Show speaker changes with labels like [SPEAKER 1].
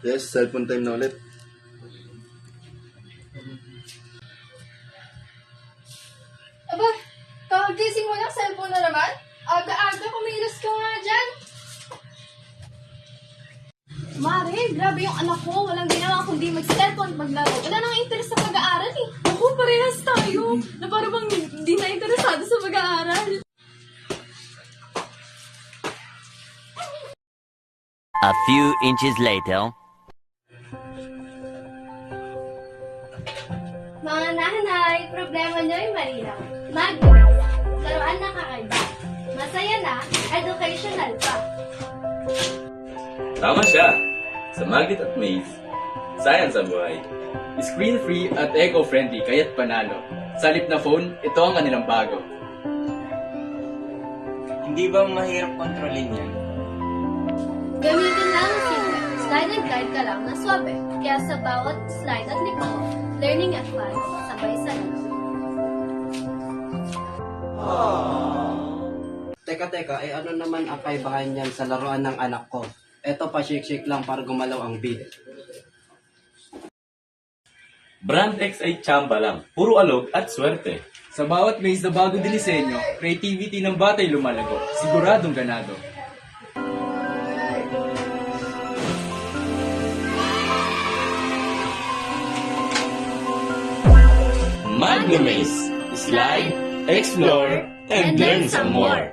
[SPEAKER 1] Yes, cellphone time na ulit.
[SPEAKER 2] Aba, kakagising mo ng cellphone na naman? Aga-aga, kumilos ka nga dyan.
[SPEAKER 3] Mare, grabe yung anak ko. Walang ginawa kundi mag-cellphone, maglaro. Wala nang interest sa pag-aaral eh.
[SPEAKER 2] Ako, parehas tayo. Na parang bang hindi na interesado sa pag-aaral.
[SPEAKER 4] A few inches later.
[SPEAKER 3] Mga nanay, problema nyo ay malinaw. Magnet, laruan na kakaiba. Masaya na, educational pa.
[SPEAKER 5] Tama siya! Sa Magnet at Maze, science sa buhay. Screen-free at eco-friendly kaya't panalo. Sa halip na phone, ito ang kanilang bago.
[SPEAKER 6] Hindi ba mahirap kontrolin yan?
[SPEAKER 3] Gamitin lang ang secret. Slide and glide ka lang na swabe. Kaya sa bawat slide at liko, learning at fun, sabay sa laro.
[SPEAKER 7] Teka, ano naman ang kaibahan niyan sa laruan ng anak ko? Eto pa shake-shake lang para gumalaw ang beat.
[SPEAKER 5] Brand X ay tsamba lang, puro alog at swerte.
[SPEAKER 8] Sa bawat maze na bago dinisenyo, creativity ng bata'y lumalago. Siguradong ganado.
[SPEAKER 5] Magnum Maze. Slide, explore, and learn some more.